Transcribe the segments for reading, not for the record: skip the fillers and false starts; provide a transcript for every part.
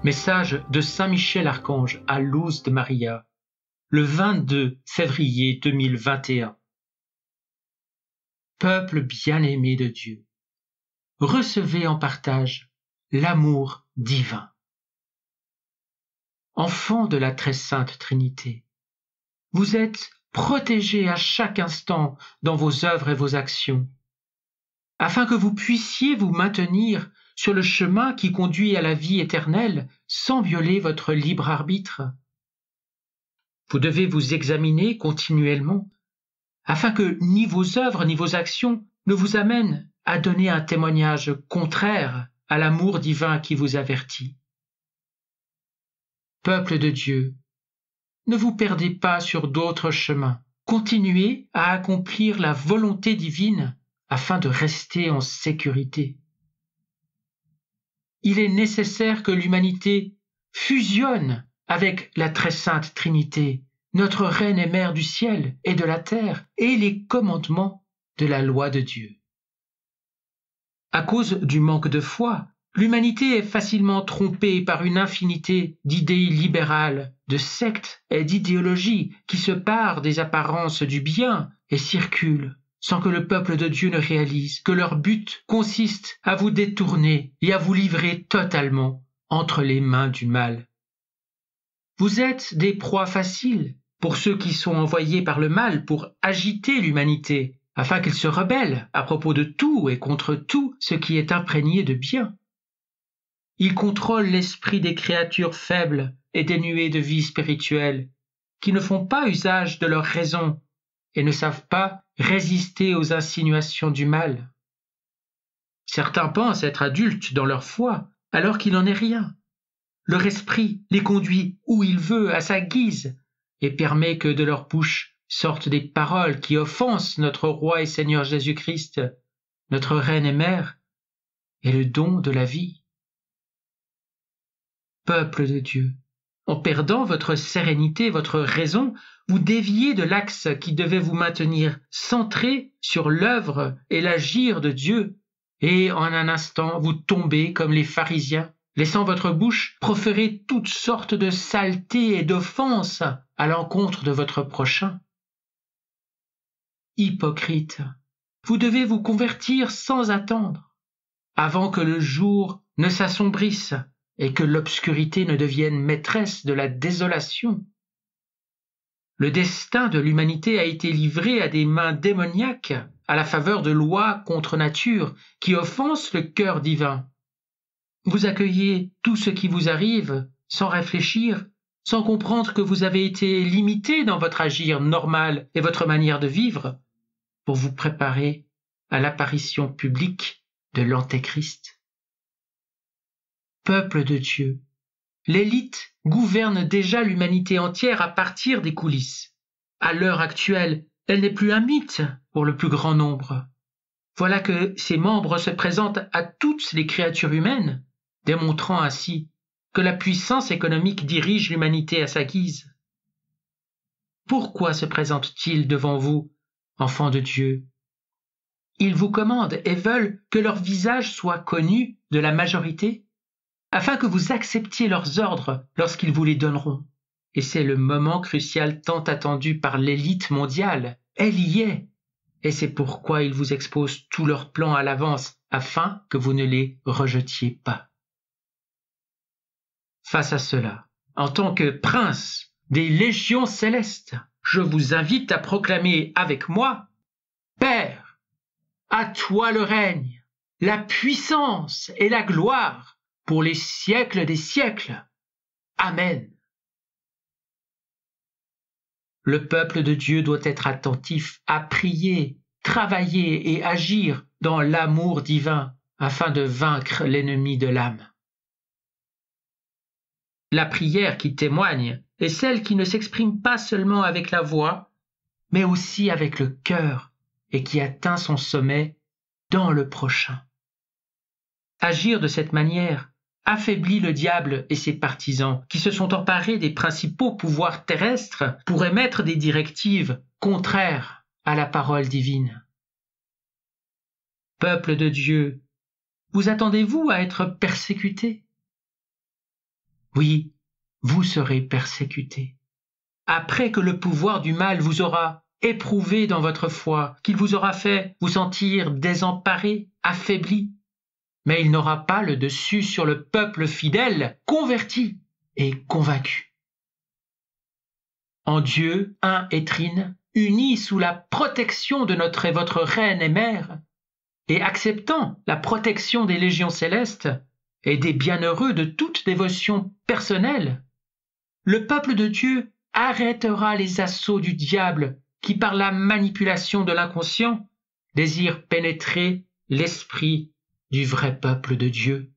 Message de Saint Michel Archange à Luz de Maria, le 22 février 2021. Peuple bien-aimé de Dieu, recevez en partage l'amour divin. Enfants de la très sainte Trinité, vous êtes protégés à chaque instant dans vos œuvres et vos actions, afin que vous puissiez vous maintenir sur le chemin qui conduit à la vie éternelle sans violer votre libre arbitre. Vous devez vous examiner continuellement, afin que ni vos œuvres ni vos actions ne vous amènent à donner un témoignage contraire à l'amour divin qui vous avertit. Peuple de Dieu, ne vous perdez pas sur d'autres chemins. Continuez à accomplir la volonté divine afin de rester en sécurité. Il est nécessaire que l'humanité fusionne avec la très sainte Trinité, notre Reine et Mère du ciel et de la terre, et les commandements de la loi de Dieu. À cause du manque de foi, l'humanité est facilement trompée par une infinité d'idées libérales, de sectes et d'idéologies qui se parent des apparences du bien et circulent sans que le peuple de Dieu ne réalise que leur but consiste à vous détourner et à vous livrer totalement entre les mains du mal. Vous êtes des proies faciles pour ceux qui sont envoyés par le mal pour agiter l'humanité, afin qu'ils se rebellent à propos de tout et contre tout ce qui est imprégné de bien. Ils contrôlent l'esprit des créatures faibles et dénuées de vie spirituelle, qui ne font pas usage de leur raison et ne savent pas résister aux insinuations du mal. Certains pensent être adultes dans leur foi, alors qu'il n'en est rien. Leur esprit les conduit où il veut, à sa guise, et permet que de leur bouche sortent des paroles qui offensent notre Roi et Seigneur Jésus-Christ, notre Reine et Mère, et le don de la vie. Peuple de Dieu, en perdant votre sérénité, votre raison, vous déviez de l'axe qui devait vous maintenir centré sur l'œuvre et l'agir de Dieu, et en un instant vous tombez comme les pharisiens, laissant votre bouche proférer toutes sortes de saletés et d'offenses à l'encontre de votre prochain. Hypocrite, vous devez vous convertir sans attendre, avant que le jour ne s'assombrisse et que l'obscurité ne devienne maîtresse de la désolation. Le destin de l'humanité a été livré à des mains démoniaques à la faveur de lois contre nature qui offensent le cœur divin. Vous accueillez tout ce qui vous arrive sans réfléchir, sans comprendre que vous avez été limité dans votre agir normal et votre manière de vivre pour vous préparer à l'apparition publique de l'Antéchrist. Peuple de Dieu, l'élite gouverne déjà l'humanité entière à partir des coulisses. À l'heure actuelle, elle n'est plus un mythe pour le plus grand nombre. Voilà que ses membres se présentent à toutes les créatures humaines, démontrant ainsi que la puissance économique dirige l'humanité à sa guise. Pourquoi se présentent-ils devant vous, enfants de Dieu? Ils vous commandent et veulent que leur visage soit connu de la majorité, afin que vous acceptiez leurs ordres lorsqu'ils vous les donneront. Et c'est le moment crucial tant attendu par l'élite mondiale. Elle y est. Et c'est pourquoi ils vous exposent tous leurs plans à l'avance, afin que vous ne les rejetiez pas. Face à cela, en tant que prince des légions célestes, je vous invite à proclamer avec moi: Père, à toi le règne, la puissance et la gloire, pour les siècles des siècles. Amen. Le peuple de Dieu doit être attentif à prier, travailler et agir dans l'amour divin afin de vaincre l'ennemi de l'âme. La prière qui témoigne est celle qui ne s'exprime pas seulement avec la voix, mais aussi avec le cœur et qui atteint son sommet dans le prochain. Agir de cette manière affaiblit le diable et ses partisans qui se sont emparés des principaux pouvoirs terrestres pour émettre des directives contraires à la parole divine. Peuple de Dieu, vous attendez-vous à être persécutés? Oui, vous serez persécutés. Après que le pouvoir du mal vous aura éprouvé dans votre foi, qu'il vous aura fait vous sentir désemparés, affaiblis, mais il n'aura pas le dessus sur le peuple fidèle, converti et convaincu. En Dieu, un et trine, unis sous la protection de notre et votre Reine et Mère, et acceptant la protection des légions célestes et des bienheureux de toute dévotion personnelle, le peuple de Dieu arrêtera les assauts du diable qui, par la manipulation de l'inconscient, désire pénétrer l'esprit du vrai peuple de Dieu.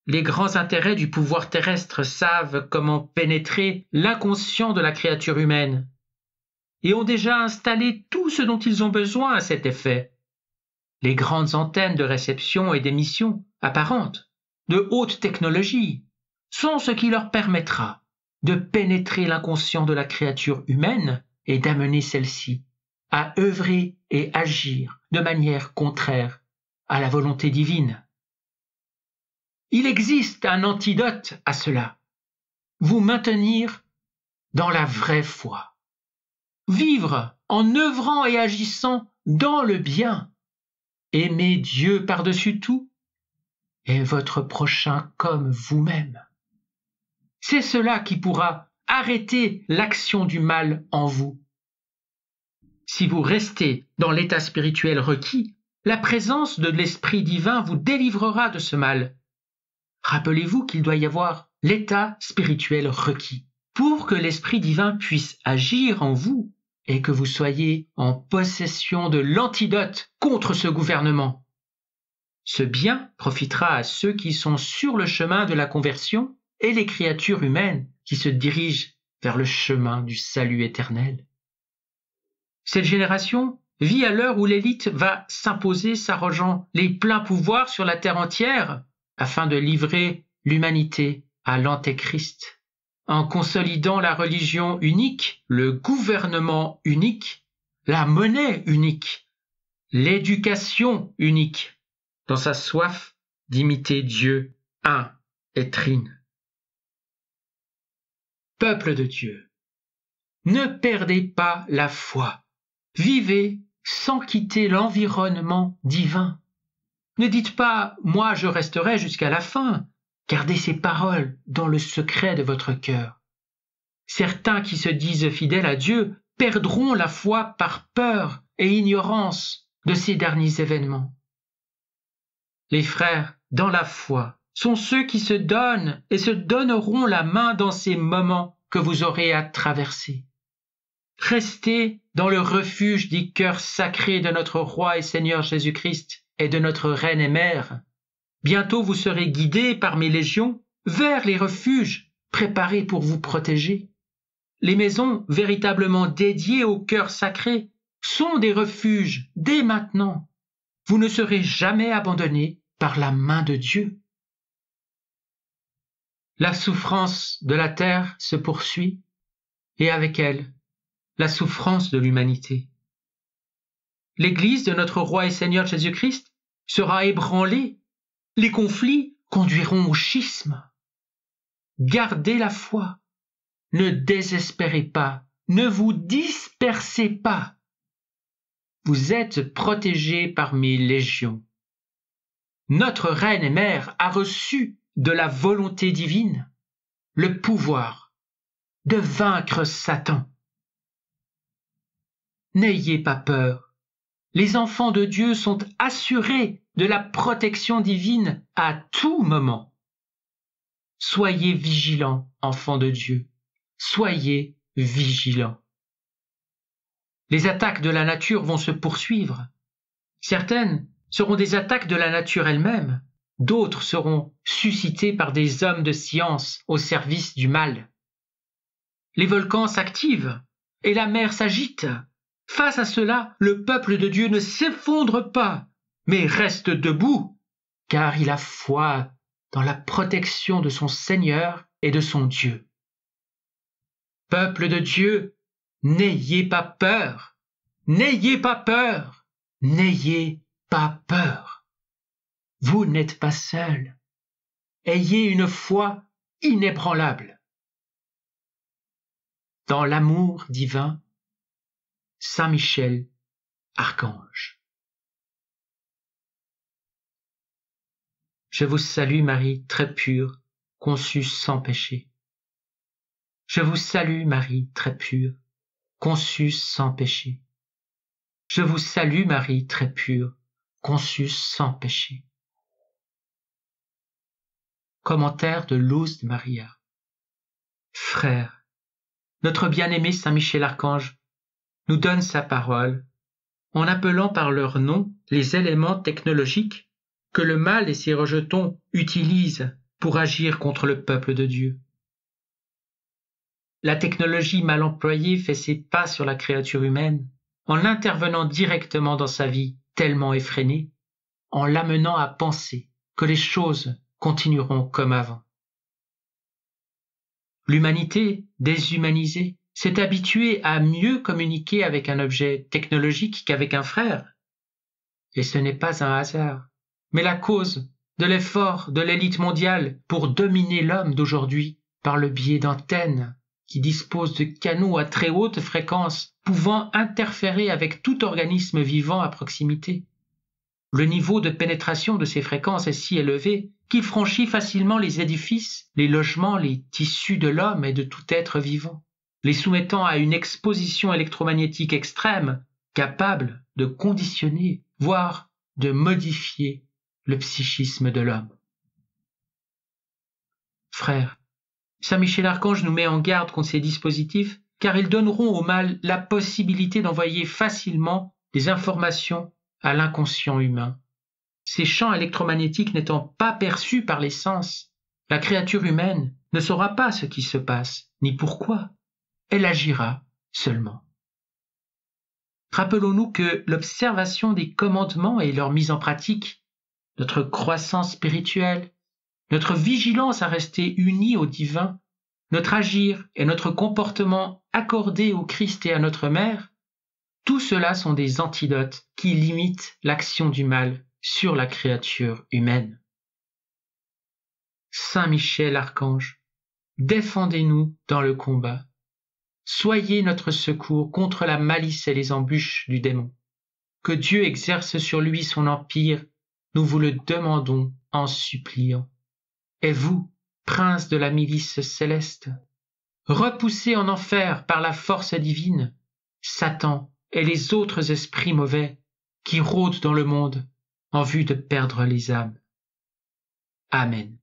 Les grands intérêts du pouvoir terrestre savent comment pénétrer l'inconscient de la créature humaine et ont déjà installé tout ce dont ils ont besoin à cet effet. Les grandes antennes de réception et d'émission apparentes, de haute technologie, sont ce qui leur permettra de pénétrer l'inconscient de la créature humaine et d'amener celle-ci à œuvrer et agir de manière contraire à la volonté divine. Il existe un antidote à cela. Vous maintenir dans la vraie foi. Vivre en œuvrant et agissant dans le bien. Aimer Dieu par-dessus tout et votre prochain comme vous-même. C'est cela qui pourra arrêter l'action du mal en vous. Si vous restez dans l'état spirituel requis, la présence de l'Esprit divin vous délivrera de ce mal. Rappelez-vous qu'il doit y avoir l'état spirituel requis pour que l'Esprit divin puisse agir en vous et que vous soyez en possession de l'antidote contre ce gouvernement. Ce bien profitera à ceux qui sont sur le chemin de la conversion et les créatures humaines qui se dirigent vers le chemin du salut éternel. Cette génération vit à l'heure où l'élite va s'imposer s'arrogeant les pleins pouvoirs sur la terre entière afin de livrer l'humanité à l'Antéchrist, en consolidant la religion unique, le gouvernement unique, la monnaie unique, l'éducation unique, dans sa soif d'imiter Dieu un et trine. Peuple de Dieu, ne perdez pas la foi. Vivez sans quitter l'environnement divin. Ne dites pas « moi je resterai jusqu'à la fin ». Gardez ces paroles dans le secret de votre cœur. Certains qui se disent fidèles à Dieu perdront la foi par peur et ignorance de ces derniers événements. Les frères, dans la foi, sont ceux qui se donnent et se donneront la main dans ces moments que vous aurez à traverser. Restez dans le refuge des cœurs sacrés de notre Roi et Seigneur Jésus-Christ et de notre Reine et Mère. Bientôt vous serez guidés par mes légions vers les refuges préparés pour vous protéger. Les maisons véritablement dédiées au cœur sacré sont des refuges dès maintenant. Vous ne serez jamais abandonnés par la main de Dieu. La souffrance de la terre se poursuit et avec elle, la souffrance de l'humanité. L'Église de notre Roi et Seigneur Jésus-Christ sera ébranlée. Les conflits conduiront au schisme. Gardez la foi. Ne désespérez pas. Ne vous dispersez pas. Vous êtes protégés par mes légions. Notre Reine et Mère a reçu de la volonté divine le pouvoir de vaincre Satan. N'ayez pas peur. Les enfants de Dieu sont assurés de la protection divine à tout moment. Soyez vigilants, enfants de Dieu. Soyez vigilants. Les attaques de la nature vont se poursuivre. Certaines seront des attaques de la nature elle-même. D'autres seront suscitées par des hommes de science au service du mal. Les volcans s'activent et la mer s'agite. Face à cela, le peuple de Dieu ne s'effondre pas, mais reste debout, car il a foi dans la protection de son Seigneur et de son Dieu. Peuple de Dieu, n'ayez pas peur, n'ayez pas peur, n'ayez pas peur. Vous n'êtes pas seuls. ayez une foi inébranlable. Dans l'amour divin, Saint Michel, Archange. Je vous salue Marie, très pure, conçue sans péché. Je vous salue Marie, très pure, conçue sans péché. Je vous salue Marie, très pure, conçue sans péché. Commentaire de Luz de Maria. Frères, notre bien-aimé Saint Michel Archange nous donne sa parole en appelant par leur nom les éléments technologiques que le mal et ses rejetons utilisent pour agir contre le peuple de Dieu. La technologie mal employée fait ses pas sur la créature humaine en intervenant directement dans sa vie tellement effrénée, en l'amenant à penser que les choses continueront comme avant. L'humanité, déshumanisée, s'est habituée à mieux communiquer avec un objet technologique qu'avec un frère. Et ce n'est pas un hasard, mais la cause de l'effort de l'élite mondiale pour dominer l'homme d'aujourd'hui par le biais d'antennes qui disposent de canaux à très haute fréquence pouvant interférer avec tout organisme vivant à proximité. Le niveau de pénétration de ces fréquences est si élevé qu'il franchit facilement les édifices, les logements, les tissus de l'homme et de tout être vivant, les soumettant à une exposition électromagnétique extrême, capable de conditionner, voire de modifier le psychisme de l'homme. Frères, Saint Michel Archange nous met en garde contre ces dispositifs, car ils donneront au mal la possibilité d'envoyer facilement des informations à l'inconscient humain. Ces champs électromagnétiques n'étant pas perçus par les sens, la créature humaine ne saura pas ce qui se passe, ni pourquoi. Elle agira seulement. Rappelons-nous que l'observation des commandements et leur mise en pratique, notre croissance spirituelle, notre vigilance à rester unis au divin, notre agir et notre comportement accordé au Christ et à notre Mère, tout cela sont des antidotes qui limitent l'action du mal sur la créature humaine. Saint Michel Archange, défendez-nous dans le combat. Soyez notre secours contre la malice et les embûches du démon. Que Dieu exerce sur lui son empire, nous vous le demandons en suppliant. Et vous, prince de la milice céleste, repoussez en enfer par la force divine Satan et les autres esprits mauvais qui rôdent dans le monde en vue de perdre les âmes. Amen.